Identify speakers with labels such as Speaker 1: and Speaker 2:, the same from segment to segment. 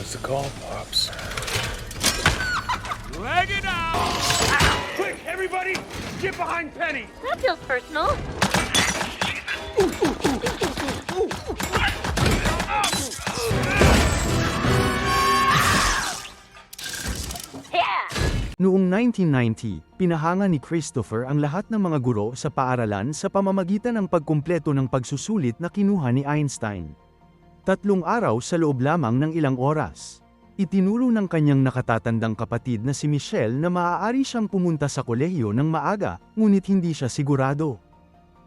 Speaker 1: What's the call, Pops?
Speaker 2: Leg it out!
Speaker 3: Quick, everybody, get behind Penny!
Speaker 4: That feels personal. Yeah!
Speaker 5: Noong 1990, pinahanga ni Christopher ang lahat ng mga guro sa paaralan sa pamamagitan ng pagkumpleto ng pagsusulit na kinuha ni Einstein. 3 araw sa loob lamang ng ilang oras. Itinuro ng kanyang nakatatandang kapatid na si Michelle na maaari siyang pumunta sa kolehiyo ng maaga, ngunit hindi siya sigurado.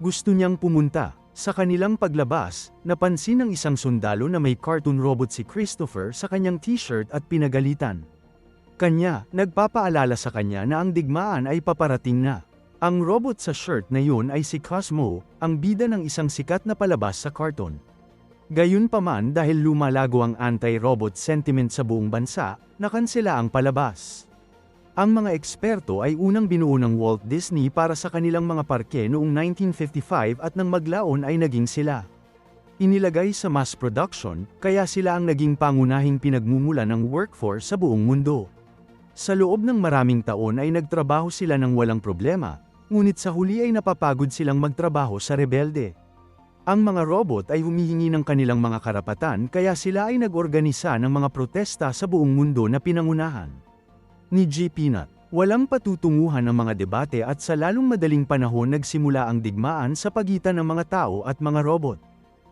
Speaker 5: Gusto niyang pumunta. Sa kanilang paglabas, napansin ng isang sundalo na may cartoon robot si Christopher sa kanyang t-shirt at pinagalitan. Kanya, nagpapaalala sa kanya na ang digmaan ay paparating na. Ang robot sa shirt na yun ay si Cosmo, ang bida ng isang sikat na palabas sa cartoon. Gayunpaman dahil lumalago ang anti-robot sentiment sa buong bansa, nakansela ang palabas. Ang mga eksperto ay unang binuo ng Walt Disney para sa kanilang mga parke noong 1955 at nang maglaon ay naging sila. Inilagay sa mass production, kaya sila ang naging pangunahing pinagmumula ng workforce sa buong mundo. Sa loob ng maraming taon ay nagtrabaho sila ng walang problema, ngunit sa huli ay napapagod silang magtrabaho sa rebelde. Ang mga robot ay humihingi ng kanilang mga karapatan kaya sila ay nag-organisa ng mga protesta sa buong mundo na pinangunahan ni G. Peanut. Walang patutunguhan ng mga debate at sa lalong madaling panahon nagsimula ang digmaan sa pagitan ng mga tao at mga robot.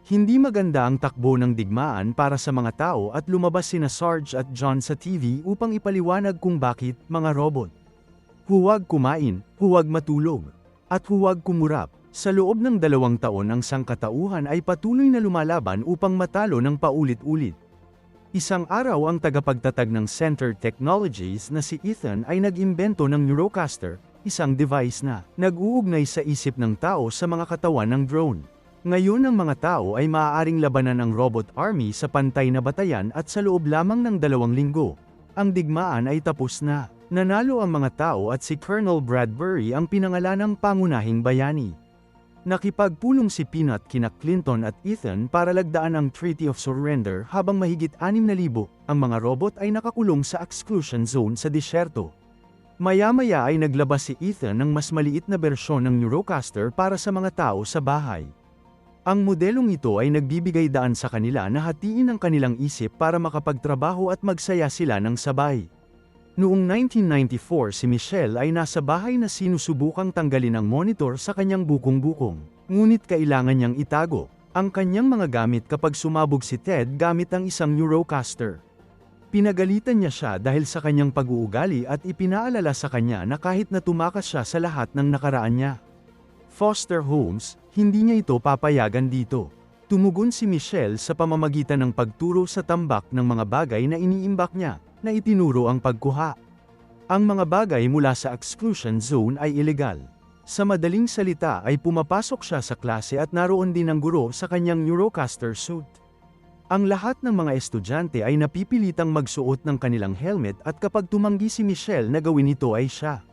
Speaker 5: Hindi maganda ang takbo ng digmaan para sa mga tao at lumabas sina Sarge at John sa TV upang ipaliwanag kung bakit, mga robot. Huwag kumain, huwag matulog, at huwag kumurap. Sa loob ng 2 taon ang sangkatauhan ay patuloy na lumalaban upang matalo ng paulit-ulit. Isang araw ang tagapagtatag ng Center Technologies na si Ethan ay nag-imbento ng Neurocaster, isang device na nag-uugnay sa isip ng tao sa mga katawan ng drone. Ngayon ang mga tao ay maaaring labanan ang robot army sa pantay na batayan at sa loob lamang ng 2 linggo. Ang digmaan ay tapos na. Nanalo ang mga tao at si Colonel Bradbury ang pinangalanang pangunahing bayani. Nakipagpulong si Peanut kina Clinton at Ethan para lagdaan ang Treaty of Surrender habang mahigit 6,000 ang mga robot ay nakakulong sa exclusion zone sa disyerto. Maya-maya ay naglabas si Ethan ng mas maliit na bersyon ng Neurocaster para sa mga tao sa bahay. Ang modelong ito ay nagbibigay daan sa kanila na hatiin ang kanilang isip para makapagtrabaho at magsaya sila ng sabay. Noong 1994 si Michelle ay nasa bahay na sinusubukang tanggalin ang monitor sa kanyang bukong-bukong. Ngunit kailangan niyang itago ang kanyang mga gamit kapag sumabog si Ted gamit ang isang Neurocaster. Pinagalitan niya siya dahil sa kanyang pag-uugali at ipinaalala sa kanya na kahit na tumakas siya sa lahat ng nakaraan niya. Foster Holmes, hindi niya ito papayagan dito. Tumugon si Michelle sa pamamagitan ng pagturo sa tambak ng mga bagay na iniimbak niya, na itinuro ang pagkuha. Ang mga bagay mula sa exclusion zone ay ilegal. Sa madaling salita ay pumapasok siya sa klase at naroon din ang guro sa kanyang Neurocaster suit. Ang lahat ng mga estudyante ay napipilitang magsuot ng kanilang helmet at kapag tumanggi si Michelle na gawin ito ay siya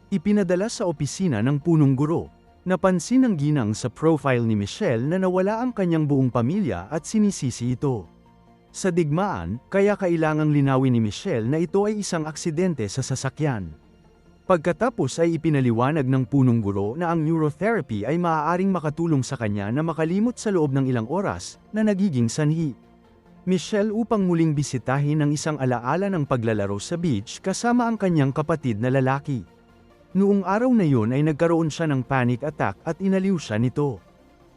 Speaker 5: ipinadala sa opisina ng punong guro. Napansin ng ginang sa profile ni Michelle na nawala ang kanyang buong pamilya at sinisisi ito sa digmaan, kaya kailangang linawin ni Michelle na ito ay isang aksidente sa sasakyan. Pagkatapos ay ipinaliwanag ng punong guro na ang neurotherapy ay maaaring makatulong sa kanya na makalimot sa loob ng ilang oras na nagiging sanhi. Michelle upang muling bisitahin ang isang alaala ng paglalaro sa beach kasama ang kanyang kapatid na lalaki. Noong araw na yun ay nagkaroon siya ng panic attack at inaliw siya nito.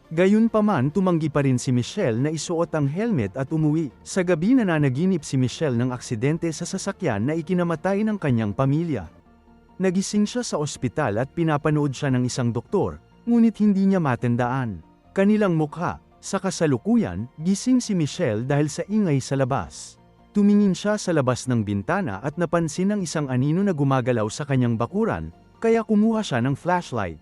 Speaker 5: Gayunpaman tumanggi pa rin si Michelle na isuot ang helmet at umuwi. Sa gabi nananaginip si Michelle ng aksidente sa sasakyan na ikinamatay ng kanyang pamilya. Nagising siya sa ospital at pinapanood siya ng isang doktor, ngunit hindi niya matandaan kanilang mukha. Sa kasalukuyan, gising si Michelle dahil sa ingay sa labas. Tumingin siya sa labas ng bintana at napansin ang isang anino na gumagalaw sa kanyang bakuran, kaya kumuha siya ng flashlight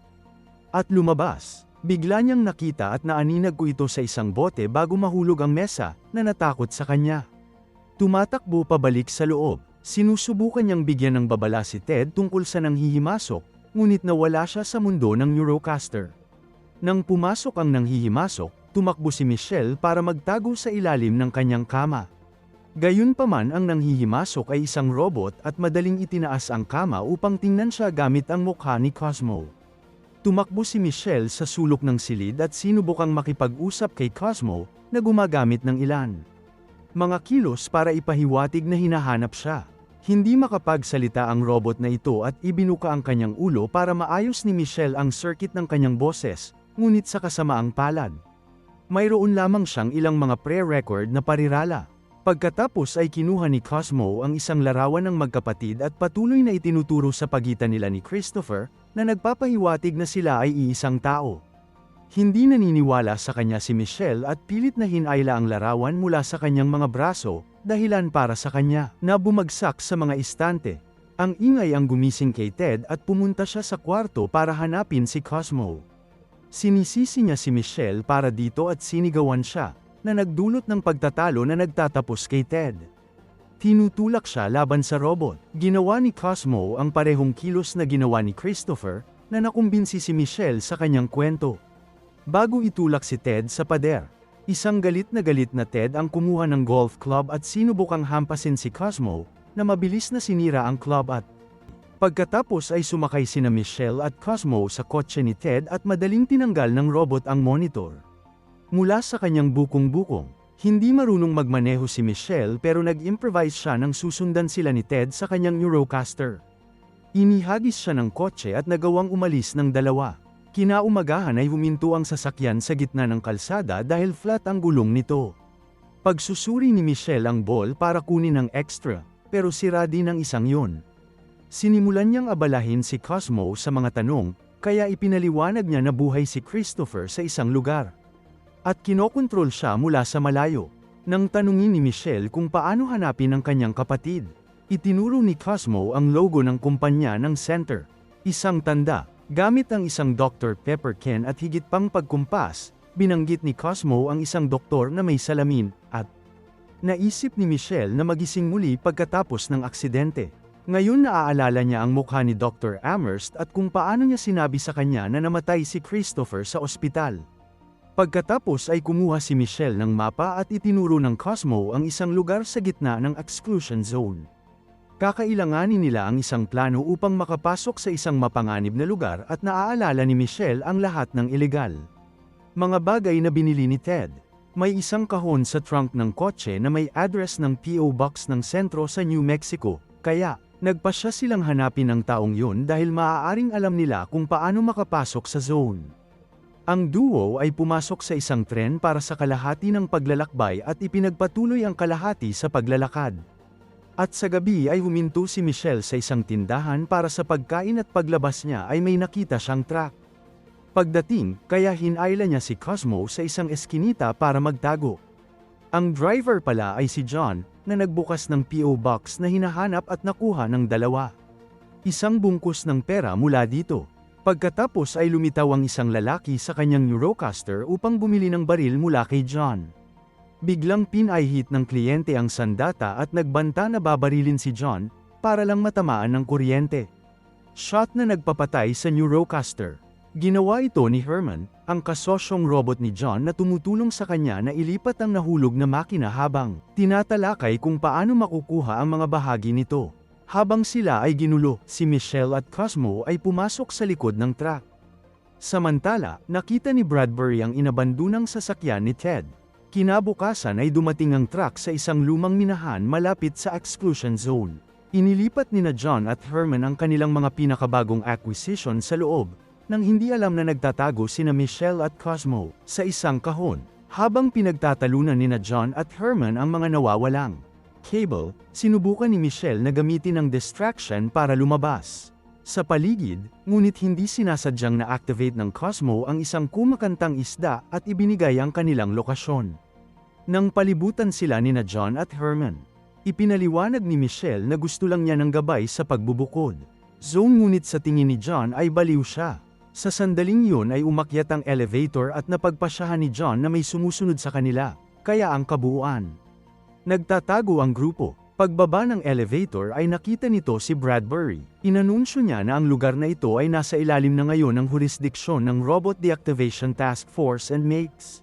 Speaker 5: at lumabas. Bigla niyang nakita at naaninag ko ito sa isang bote bago mahulog ang mesa, na natakot sa kanya. Tumatakbo pabalik sa loob. Sinusubukan niyang bigyan ng babala si Ted tungkol sa nanghihimasok, ngunit nawala siya sa mundo ng Neurocaster. Nang pumasok ang nanghihimasok, tumakbo si Michelle para magtago sa ilalim ng kanyang kama. Gayunpaman ang nanghihimasok ay isang robot at madaling itinaas ang kama upang tingnan siya gamit ang mukha ni Cosmo. Tumakbo si Michelle sa sulok ng silid at sinubukang makipag-usap kay Cosmo, na gumagamit ng ilan mga kilos para ipahiwatig na hinahanap siya. Hindi makapagsalita ang robot na ito at ibinuka ang kanyang ulo para maayos ni Michelle ang circuit ng kanyang boses, ngunit sa kasamaang palad. Mayroon lamang siyang ilang mga pre-record na parirala. Pagkatapos ay kinuha ni Cosmo ang isang larawan ng magkapatid at patuloy na itinuturo sa pagitan nila ni Christopher, na nagpapahiwatig na sila ay iisang tao. Hindi naniniwala sa kanya si Michelle at pilit na hinayla ang larawan mula sa kanyang mga braso, dahilan para sa kanya na bumagsak sa mga istante. Ang ingay ang gumising kay Ted at pumunta siya sa kwarto para hanapin si Cosmo. Sinisisi niya si Michelle para dito at sinigawan siya, na nagdulot ng pagtatalo na nagtatapos kay Ted. Tinutulak siya laban sa robot. Ginawa ni Cosmo ang parehong kilos na ginawa ni Christopher, na nakumbinsi si Michelle sa kanyang kwento. Bago itulak si Ted sa pader, isang galit na Ted ang kumuha ng golf club at sinubukang hampasin si Cosmo, na mabilis na sinira ang club at pagkatapos ay sumakay sina Michelle at Cosmo sa kotse ni Ted at madaling tinanggal ng robot ang monitor. Mula sa kanyang bukong-bukong, hindi marunong magmaneho si Michelle pero nag-improvise siya nang susundan sila ni Ted sa kanyang Eurocaster. Inihagis siya ng kotse at nagawang umalis ng dalawa. Kinaumagahan ay huminto ang sasakyan sa gitna ng kalsada dahil flat ang gulong nito. Pagsusuri ni Michelle ang ball para kunin ang extra, pero sira din ang isang yun. Sinimulan niyang abalahin si Cosmo sa mga tanong, kaya ipinaliwanag niya na buhay si Christopher sa isang lugar. At kinokontrol siya mula sa malayo. Nang tanungin ni Michelle kung paano hanapin ang kanyang kapatid, itinuro ni Cosmo ang logo ng kumpanya ng center. Isang tanda, gamit ang isang Dr. Pepper can at higit pang pagkumpas, binanggit ni Cosmo ang isang doktor na may salamin, at naisip ni Michelle na magising muli pagkatapos ng aksidente. Ngayon naaalala niya ang mukha ni Dr. Amherst at kung paano niya sinabi sa kanya na namatay si Christopher sa ospital. Pagkatapos ay kumuha si Michelle ng mapa at itinuro ng Cosmo ang isang lugar sa gitna ng exclusion zone. Kakailanganin nila ang isang plano upang makapasok sa isang mapanganib na lugar at naaalala ni Michelle ang lahat ng ilegal mga bagay na binili ni Ted. May isang kahon sa trunk ng kotse na may address ng PO Box ng sentro sa New Mexico, kaya nagpasya silang hanapin ang taong yun dahil maaaring alam nila kung paano makapasok sa zone. Ang duo ay pumasok sa isang tren para sa kalahati ng paglalakbay at ipinagpatuloy ang kalahati sa paglalakad. At sa gabi ay huminto si Michelle sa isang tindahan para sa pagkain at paglabas niya ay may nakita siyang truck. Pagdating, kaya hinayla niya si Cosmo sa isang eskinita para magtago. Ang driver pala ay si John, na nagbukas ng PO Box na hinahanap at nakuha ng dalawa. Isang bungkus ng pera mula dito. Pagkatapos ay lumitaw ang isang lalaki sa kanyang Eurocaster upang bumili ng baril mula kay John. Biglang pinahit ng kliyente ang sandata at nagbanta na babarilin si John, para lang matamaan ng kuryente. Shot na nagpapatay sa Eurocaster. Ginawa ito ni Herman, ang kasosyong robot ni John na tumutulong sa kanya na ilipat ang nahulog na makina habang tinatalakay kung paano makukuha ang mga bahagi nito. Habang sila ay ginulo, si Michelle at Cosmo ay pumasok sa likod ng truck. Samantala, nakita ni Bradbury ang inabandunang sasakyan ni Ted. Kinabukasan ay dumating ang truck sa isang lumang minahan malapit sa exclusion zone. Inilipat nina John at Herman ang kanilang mga pinakabagong acquisition sa loob, nang hindi alam na nagtatago sina Michelle at Cosmo sa isang kahon, habang pinagtatalunan nina John at Herman ang mga nawawalang cable. Sinubukan ni Michelle na gamitin ang distraction para lumabas sa paligid, ngunit hindi sinasadyang na-activate ng Cosmo ang isang kumakantang isda at ibinigay ang kanilang lokasyon. Nang palibutan sila nina John at Herman, ipinaliwanag ni Michelle na gusto lang niya ng gabay sa pagbubukod zone, ngunit sa tingin ni John ay baliw siya. Sa sandaling yun ay umakyat ang elevator at napagpasyahan ni John na may sumusunod sa kanila, kaya ang kabuuan. Nagtatago ang grupo. Pagbaba ng elevator ay nakita nito si Bradbury. Inanunsyo niya na ang lugar na ito ay nasa ilalim na ngayon ng jurisdiksyon ng Robot Deactivation Task Force and makes.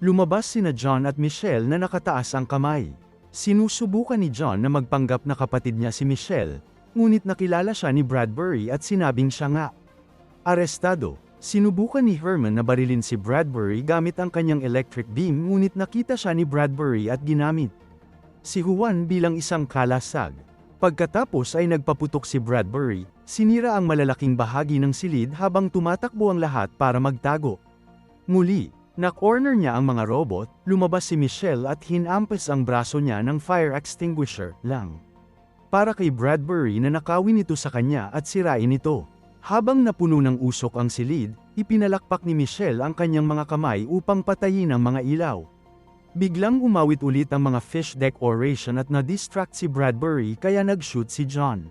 Speaker 5: Lumabas sina John at Michelle na nakataas ang kamay. Sinusubukan ni John na magpanggap na kapatid niya si Michelle, ngunit nakilala siya ni Bradbury at sinabing siya nga. Arestado, sinubukan ni Herman na barilin si Bradbury gamit ang kanyang electric beam ngunit nakita siya ni Bradbury at ginamit si Juan bilang isang kalasag. Pagkatapos ay nagpaputok si Bradbury, sinira ang malalaking bahagi ng silid habang tumatakbo ang lahat para magtago. Muli, na-corner niya ang mga robot, lumabas si Michelle at hinampas ang braso niya ng fire extinguisher lang para kay Bradbury na nakawin ito sa kanya at sirain ito. Habang napuno ng usok ang silid, ipinalakpak ni Michelle ang kanyang mga kamay upang patayin ang mga ilaw. Biglang umawit ulit ang mga fish deck oration at na-distract si Bradbury kaya nag-shoot si John.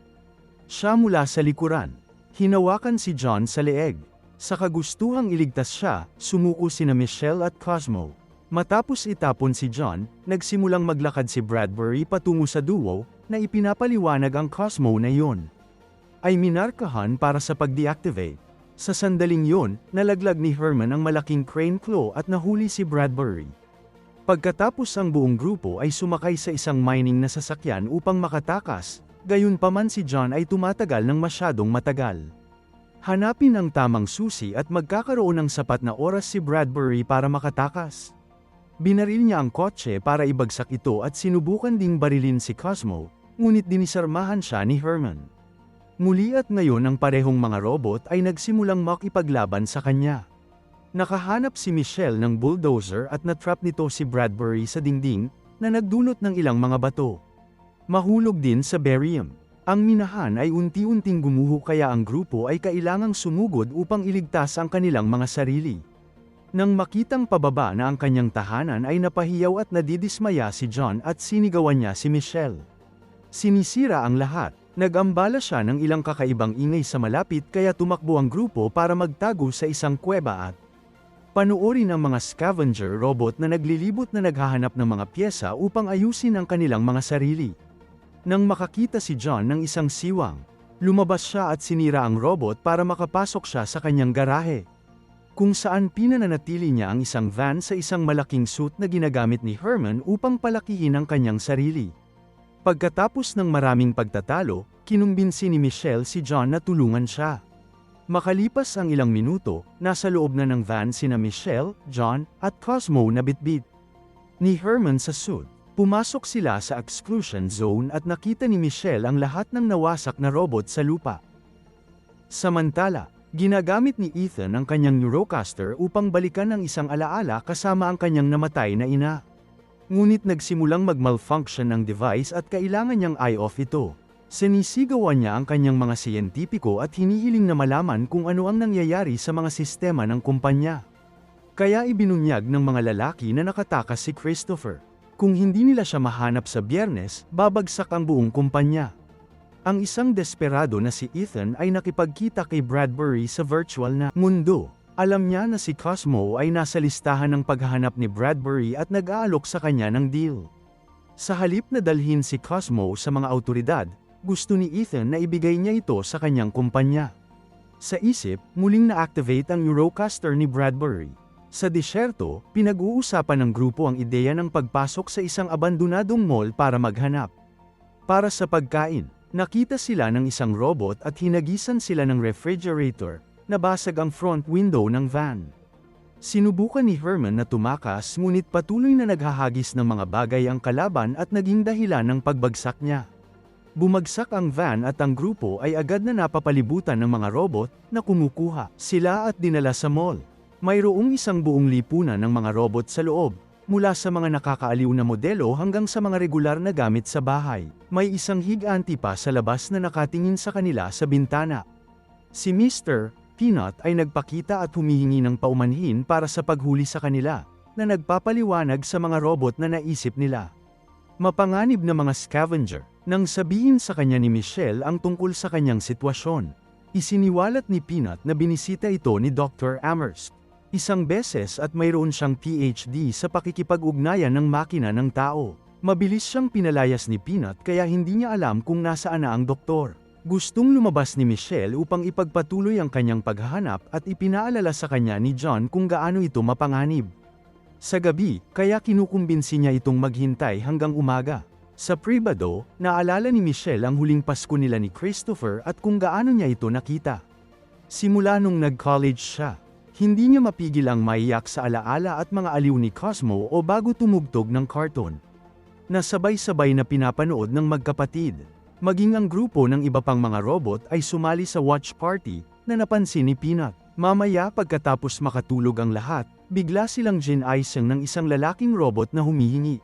Speaker 5: Siya mula sa likuran. Hinawakan si John sa leeg. Sa kagustuhang iligtas siya, sumuko sina Michelle at Cosmo. Matapos itapon si John, nagsimulang maglakad si Bradbury patungo sa duo, na ipinapaliwanag ang Cosmo na yon ay minarkahan para sa pag-deactivate. Sa sandaling yon, nalaglag ni Herman ang malaking crane claw at nahuli si Bradbury. Pagkatapos ang buong grupo ay sumakay sa isang mining na sasakyan upang makatakas, gayunpaman si John ay tumatagal ng masyadong matagal. Hanapin ang tamang susi at magkakaroon ng sapat na oras si Bradbury para makatakas. Binaril niya ang kotse para ibagsak ito at sinubukan ding barilin si Cosmo, ngunit dinisarmahan siya ni Herman. Muli at ngayon ang parehong mga robot ay nagsimulang makipaglaban sa kanya. Nakahanap si Michelle ng bulldozer at natrap nito si Bradbury sa dingding, na nagdulot ng ilang mga bato. Mahulog din sa barium. Ang minahan ay unti-unting gumuho kaya ang grupo ay kailangang sumugod upang iligtas ang kanilang mga sarili. Nang makitang pababa na ang kanyang tahanan ay napahiyaw at nadidismaya si John at sinigawan niya si Michelle. Sinisira ang lahat. Nag-ambala siya ng ilang kakaibang ingay sa malapit kaya tumakbo ang grupo para magtago sa isang kuweba at panoorin ang mga scavenger robot na naglilibot na naghahanap ng mga pyesa upang ayusin ang kanilang mga sarili. Nang makakita si John ng isang siwang, lumabas siya at sinira ang robot para makapasok siya sa kanyang garahe, kung saan pinananatili niya ang isang van sa isang malaking suit na ginagamit ni Herman upang palakihin ang kanyang sarili. Pagkatapos ng maraming pagtatalo, kinumbinsi ni Michelle si John na tulungan siya. Makalipas ang ilang minuto, nasa loob na ng van sina Michelle, John, at Cosmo na bitbit ni Herman sa suit. Pumasok sila sa exclusion zone at nakita ni Michelle ang lahat ng nawasak na robot sa lupa. Samantala, ginagamit ni Ethan ang kanyang Neurocaster upang balikan ang isang alaala kasama ang kanyang namatay na ina. Ngunit nagsimulang mag-malfunction ang device at kailangan niyang eye-off ito. Sinisigawan niya ang kanyang mga siyentipiko at hinihiling na malaman kung ano ang nangyayari sa mga sistema ng kumpanya. Kaya ibinunyag ng mga lalaki na nakatakas si Christopher. Kung hindi nila siya mahanap sa Biyernes, babagsak ang buong kumpanya. Ang isang desperado na si Ethan ay nakipagkita kay Bradbury sa virtual na mundo. Alam niya na si Cosmo ay nasa listahan ng paghahanap ni Bradbury at nag-aalok sa kanya ng deal. Sa halip na dalhin si Cosmo sa mga awtoridad, gusto ni Ethan na ibigay niya ito sa kanyang kumpanya. Sa isip, muling na-activate ang Eurocaster ni Bradbury. Sa disyerto, pinag-uusapan ng grupo ang ideya ng pagpasok sa isang abandonadong mall para maghanap. Para sa pagkain, nakita sila ng isang robot at hinagisan sila ng refrigerator. Nabasag ang front window ng van. Sinubukan ni Herman na tumakas ngunit patuloy na naghahagis ng mga bagay ang kalaban at naging dahilan ng pagbagsak niya. Bumagsak ang van at ang grupo ay agad na napapalibutan ng mga robot na kumukuha sila at dinala sa mall. Mayroong isang buong lipunan ng mga robot sa loob, mula sa mga nakakaaliw na modelo hanggang sa mga regular na gamit sa bahay. May isang higanti pa sa labas na nakatingin sa kanila sa bintana. Si Mr. Peanut ay nagpakita at humihingi ng paumanhin para sa paghuli sa kanila, na nagpapaliwanag sa mga robot na naisip nila. Mapanganib na mga scavenger, nang sabihin sa kanya ni Michelle ang tungkol sa kanyang sitwasyon. Isiniwalat ni Peanut na binisita ito ni Dr. Amherst isang beses at mayroon siyang PhD sa pakikipag-ugnayan ng makina ng tao. Mabilis siyang pinalayas ni Peanut kaya hindi niya alam kung nasaan na ang doktor. Gustong lumabas ni Michelle upang ipagpatuloy ang kanyang paghahanap at ipinaalala sa kanya ni John kung gaano ito mapanganib. Sa gabi, kaya kinukumbinsi niya itong maghintay hanggang umaga. Sa pribado, naalala ni Michelle ang huling Pasko nila ni Christopher at kung gaano niya ito nakita. Simula nung nag-college siya, hindi niya mapigil ang maiyak sa alaala at mga aliw ni Cosmo o bago tumugtog ng cartoon na sabay-sabay na pinapanood ng magkapatid. Maging ang grupo ng iba pang mga robot ay sumali sa watch party na napansin ni Peanut. Mamaya pagkatapos makatulog ang lahat, bigla silang ginayang ng isang lalaking robot na humihingi.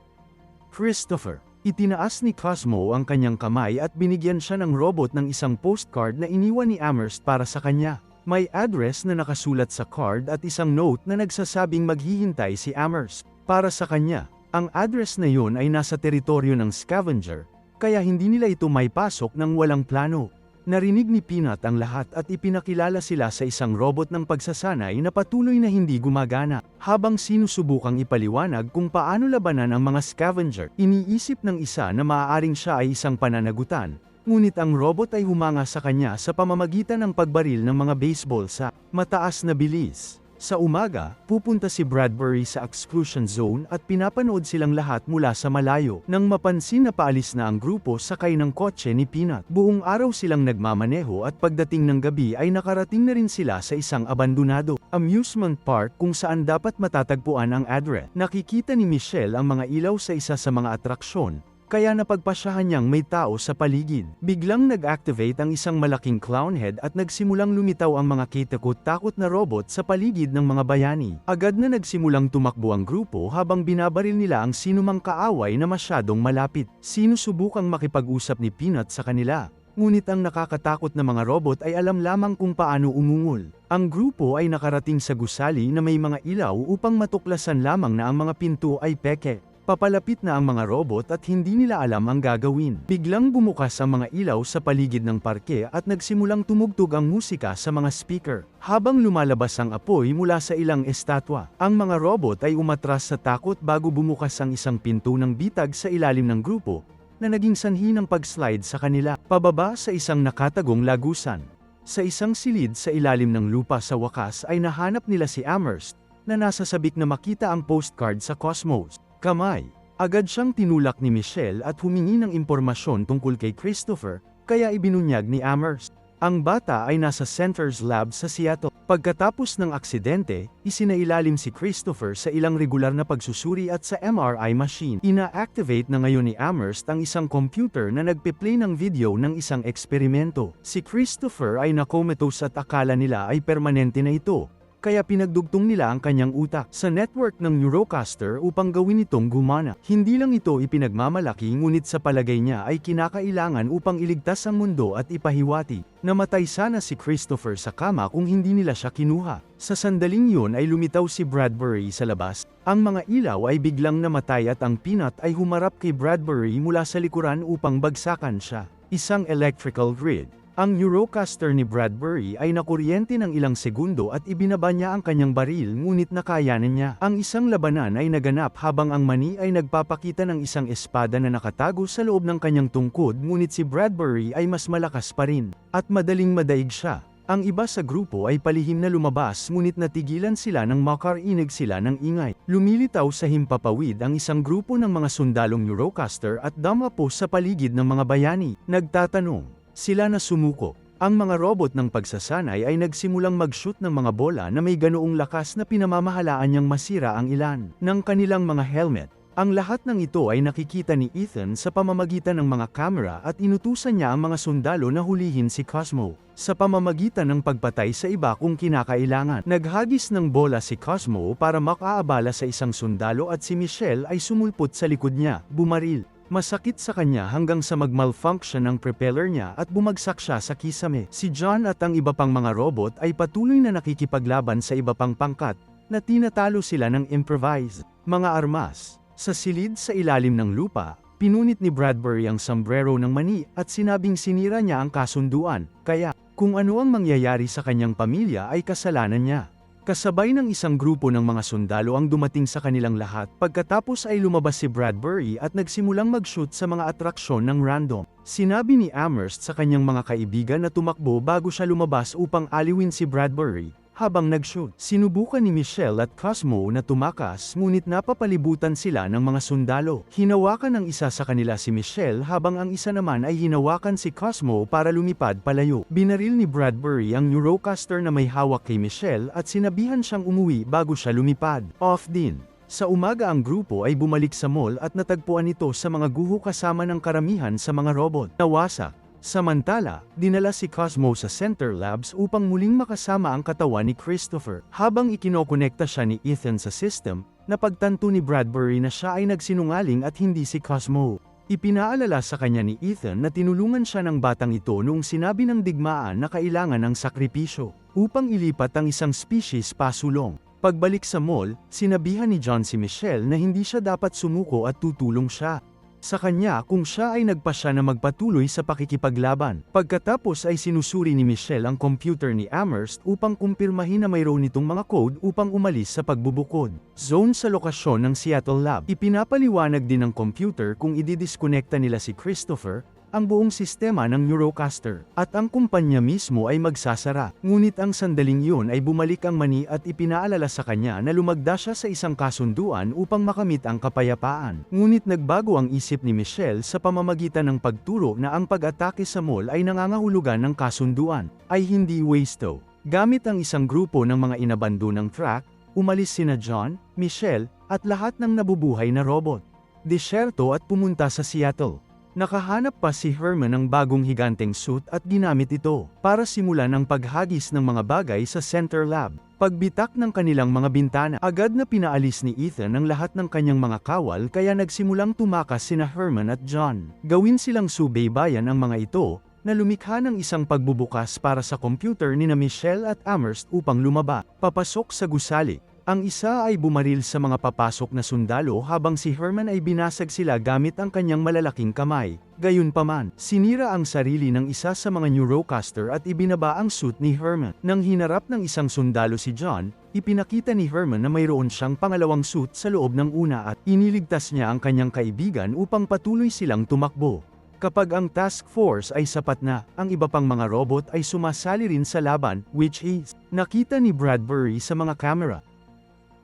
Speaker 5: Christopher, itinaas ni Cosmo ang kanyang kamay at binigyan siya ng robot ng isang postcard na iniwan ni Amherst para sa kanya. May address na nakasulat sa card at isang note na nagsasabing maghihintay si Amherst para sa kanya. Ang address na yun ay nasa teritoryo ng scavenger, kaya hindi nila ito maipasok ng walang plano. Narinig ni Peanut ang lahat at ipinakilala sila sa isang robot ng pagsasanay na patuloy na hindi gumagana. Habang sinusubukang ipaliwanag kung paano labanan ang mga scavenger, iniisip ng isa na maaaring siya ay isang pananagutan, ngunit ang robot ay humanga sa kanya sa pamamagitan ng pagbaril ng mga baseball sa mataas na bilis. Sa umaga, pupunta si Bradbury sa exclusion zone at pinapanood silang lahat mula sa malayo. Nang mapansin na paalis na ang grupo sakay ng kotse ni Peanut, buong araw silang nagmamaneho at pagdating ng gabi ay nakarating na rin sila sa isang abandonado amusement park kung saan dapat matatagpuan ang address. Nakikita ni Michelle ang mga ilaw sa isa sa mga atraksyon, kaya napagpasyahan niyang may tao sa paligid. Biglang nag-activate ang isang malaking clown head at nagsimulang lumitaw ang mga kitakot-takot na robot sa paligid ng mga bayani. Agad na nagsimulang tumakbo ang grupo habang binabaril nila ang sinumang kaaway na masyadong malapit. Sinusubukang makipag-usap ni Peanut sa kanila, ngunit ang nakakatakot na mga robot ay alam lamang kung paano umungol. Ang grupo ay nakarating sa gusali na may mga ilaw upang matuklasan lamang na ang mga pinto ay peke. Papalapit na ang mga robot at hindi nila alam ang gagawin. Biglang bumukas ang mga ilaw sa paligid ng parke at nagsimulang tumugtog ang musika sa mga speaker. Habang lumalabas ang apoy mula sa ilang estatwa, ang mga robot ay umatras sa takot bago bumukas ang isang pinto ng bitag sa ilalim ng grupo, na naging sanhi ng pag-slide sa kanila, pababa sa isang nakatagong lagusan. Sa isang silid sa ilalim ng lupa sa wakas ay nahanap nila si Amherst, na nasa sabik na makita ang postcard sa Cosmos kamay. Agad siyang tinulak ni Michelle at humingi ng impormasyon tungkol kay Christopher, kaya ibinunyag ni Amherst. Ang bata ay nasa Center's Lab sa Seattle. Pagkatapos ng aksidente, isinailalim si Christopher sa ilang regular na pagsusuri at sa MRI machine. Ina-activate na ngayon ni Amherst ang isang computer na nagpe-play ng video ng isang eksperimento. Si Christopher ay na-comatose at akala nila ay permanente na ito, kaya pinagdugtong nila ang kanyang utak sa network ng Neurocaster upang gawin itong gumana. Hindi lang ito ipinagmamalaki ngunit sa palagay niya ay kinakailangan upang iligtas ang mundo at ipahiwati. Namatay sana si Christopher sa kama kung hindi nila siya kinuha. Sa sandaling yun ay lumitaw si Bradbury sa labas. Ang mga ilaw ay biglang namatay at ang Peanut ay humarap kay Bradbury mula sa likuran upang bagsakan siya. Isang electrical grid. Ang Neurocaster ni Bradbury ay nakuryente ng ilang segundo at ibinaba niya ang kanyang baril ngunit nakayanan niya. Ang isang labanan ay naganap habang ang mani ay nagpapakita ng isang espada na nakatago sa loob ng kanyang tungkod ngunit si Bradbury ay mas malakas pa rin, at madaling madaig siya. Ang iba sa grupo ay palihim na lumabas ngunit natigilan sila nang makarinig sila ng ingay. Lumilitaw sa himpapawid ang isang grupo ng mga sundalong Neurocaster at damapo sa paligid ng mga bayani. Nagtatanong sila na sumuko. Ang mga robot ng pagsasanay ay nagsimulang mag-shoot ng mga bola na may ganoong lakas na pinamamahalaan niyang masira ang ilan ng kanilang mga helmet. Ang lahat ng ito ay nakikita ni Ethan sa pamamagitan ng mga kamera at inutusan niya ang mga sundalo na hulihin si Cosmo sa pamamagitan ng pagpatay sa iba kung kinakailangan. Naghagis ng bola si Cosmo para makaabala sa isang sundalo at si Michelle ay sumulpot sa likod niya, bumaril. Masakit sa kanya hanggang sa mag-malfunction ang propeller niya at bumagsak siya sa kisame. Si John at ang iba pang mga robot ay patuloy na nakikipaglaban sa iba pang pangkat, na tinatalo sila ng improvised mga armas. Sa silid sa ilalim ng lupa, pinunit ni Bradbury ang sombrero ng mani at sinabing sinira niya ang kasunduan, kaya kung ano ang mangyayari sa kanyang pamilya ay kasalanan niya. Kasabay ng isang grupo ng mga sundalo ang dumating sa kanilang lahat pagkatapos ay lumabas si Bradbury at nagsimulang mag-shoot sa mga atraksyon ng random. Sinabi ni Amherst sa kanyang mga kaibigan na tumakbo bago siya lumabas upang aliwin si Bradbury, habang nag-shoot. Sinubukan ni Michelle at Cosmo na tumakas ngunit napapalibutan sila ng mga sundalo. Hinawakan ng isa sa kanila si Michelle habang ang isa naman ay hinawakan si Cosmo para lumipad palayo. Binaril ni Bradbury ang Eurocaster na may hawak kay Michelle at sinabihan siyang umuwi bago siya lumipad. Off din. Sa umaga ang grupo ay bumalik sa mall at natagpuan ito sa mga guho kasama ng karamihan sa mga robot. Nawasak. Samantala, dinala si Cosmo sa Center Labs upang muling makasama ang katawan ni Christopher. Habang ikinokonekta siya ni Ethan sa system, napagtanto ni Bradbury na siya ay nagsinungaling at hindi si Cosmo. Ipinaalala sa kanya ni Ethan na tinulungan siya ng batang ito noong sinabi ng digmaan na kailangan ng sakripisyo upang ilipat ang isang species pasulong. Pagbalik sa mall, sinabihan ni John si Michelle na hindi siya dapat sumuko at tutulong siya sa kanya kung siya ay nagpasya na magpatuloy sa pakikipaglaban. Pagkatapos ay sinusuri ni Michelle ang computer ni Amherst upang kumpirmahin na mayroon itong mga code upang umalis sa pagbubukod. Zone sa lokasyon ng Seattle Lab. Ipinapaliwanag din ng computer kung ididiskonekta nila si Christopher, ang buong sistema ng Eurocaster, at ang kumpanya mismo ay magsasara. Ngunit ang sandaling yun ay bumalik ang mani at ipinaalala sa kanya na lumagda siya sa isang kasunduan upang makamit ang kapayapaan. Ngunit nagbago ang isip ni Michelle sa pamamagitan ng pagturo na ang pag-atake sa mall ay nangangahulugan ng kasunduan, ay hindi wasto. Gamit ang isang grupo ng mga inabandonang truck, umalis sina John, Michelle, at lahat ng nabubuhay na robot. Disyerto at pumunta sa Seattle. Nakahanap pa si Herman ng bagong higanteng suit at ginamit ito para simulan ang paghagis ng mga bagay sa Center Lab. Pagbitak ng kanilang mga bintana, agad na pinaalis ni Ethan ang lahat ng kanyang mga kawal kaya nagsimulang tumakas sina Herman at John. Gawin silang subaybayan ang mga ito, na lumikha ng isang pagbubukas para sa computer ni na Michelle at Amherst upang lumaba. Papasok sa gusali. Ang isa ay bumaril sa mga papasok na sundalo habang si Herman ay binasag sila gamit ang kanyang malalaking kamay. Gayunpaman, sinira ang sarili ng isa sa mga Eurocaster at ibinaba ang suit ni Herman. Nang hinarap ng isang sundalo si John, ipinakita ni Herman na mayroon siyang pangalawang suit sa loob ng una at iniligtas niya ang kanyang kaibigan upang patuloy silang tumakbo. Kapag ang task force ay sapat na, ang iba pang mga robot ay sumasali rin sa laban, which is nakita ni Bradbury sa mga kamera.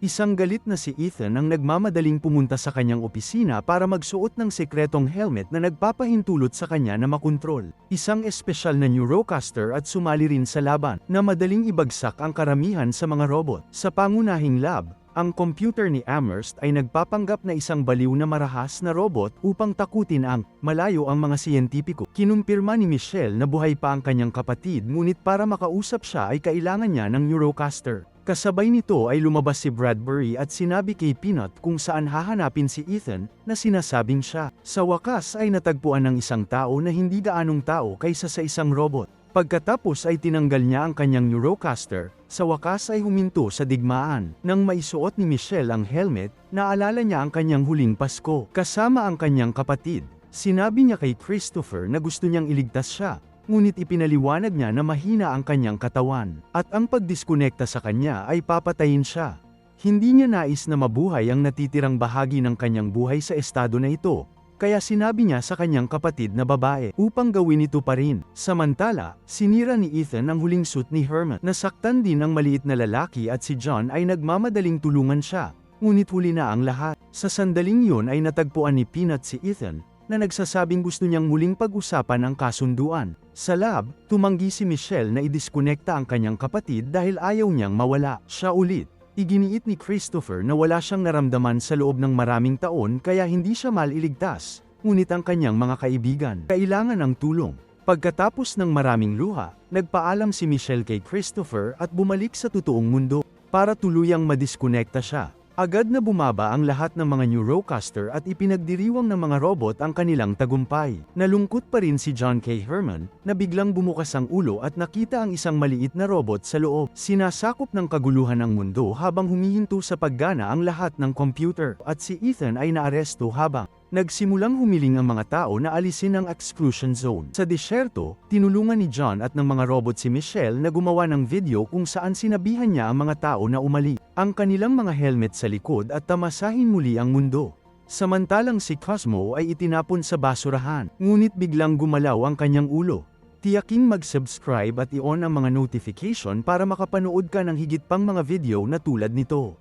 Speaker 5: Isang galit na si Ethan ang nagmamadaling pumunta sa kanyang opisina para magsuot ng sekretong helmet na nagpapahintulot sa kanya na makontrol isang espesyal na Eurocaster at sumali rin sa laban, na madaling ibagsak ang karamihan sa mga robot. Sa pangunahing lab, ang computer ni Amherst ay nagpapanggap na isang baliw na marahas na robot upang takutin ang malayo ang mga siyentipiko. Kinumpirma ni Michelle na buhay pa ang kanyang kapatid ngunit para makausap siya ay kailangan niya ng Eurocaster. Kasabay nito ay lumabas si Bradbury at sinabi kay Peanut kung saan hahanapin si Ethan, na sinasabing siya. Sa wakas ay natagpuan ng isang tao na hindi gaanong tao kaysa sa isang robot. Pagkatapos ay tinanggal niya ang kanyang Eurocaster, sa wakas ay huminto sa digmaan. Nang maisuot ni Michelle ang helmet, naalala niya ang kanyang huling Pasko, kasama ang kanyang kapatid. Sinabi niya kay Christopher na gusto niyang iligtas siya. Ngunit ipinaliwanag niya na mahina ang kanyang katawan, at ang pagdiskonekta sa kanya ay papatayin siya. Hindi niya nais na mabuhay ang natitirang bahagi ng kanyang buhay sa estado na ito, kaya sinabi niya sa kanyang kapatid na babae upang gawin ito pa rin. Samantala, sinira ni Ethan ang huling suit ni Herman. Nasaktan din ang maliit na lalaki at si John ay nagmamadaling tulungan siya, ngunit huli na ang lahat. Sa sandaling yun ay natagpuan ni Peanut si Ethan, na nagsasabing gusto niyang muling pag-usapan ang kasunduan. Sa lab, tumanggi si Michelle na idiskonekta ang kanyang kapatid dahil ayaw niyang mawala. Siya ulit. Iginiit ni Christopher na wala siyang naramdaman sa loob ng maraming taon kaya hindi siya maliligtas, ngunit ang kanyang mga kaibigan kailangan ng tulong. Pagkatapos ng maraming luha, nagpaalam si Michelle kay Christopher at bumalik sa totoong mundo para tuluyang madiskonekta siya. Agad na bumaba ang lahat ng mga Eurocaster at ipinagdiriwang ng mga robot ang kanilang tagumpay. Nalungkot pa rin si John K. Herman, na biglang bumukas ang ulo at nakita ang isang maliit na robot sa loob. Sinasakop ng kaguluhan ang mundo habang humihinto sa paggana ang lahat ng computer, at si Ethan ay naaresto habang nagsimulang humiling ang mga tao na alisin ang exclusion zone. Sa disyerto, tinulungan ni John at ng mga robot si Michelle na gumawa ng video kung saan sinabihan niya ang mga tao na umali ang kanilang mga helmet sa likod at tamasahin muli ang mundo. Samantalang si Cosmo ay itinapon sa basurahan, ngunit biglang gumalaw ang kanyang ulo. Tiyaking mag-subscribe at i-on ang mga notification para makapanood ka ng higit pang mga video na tulad nito.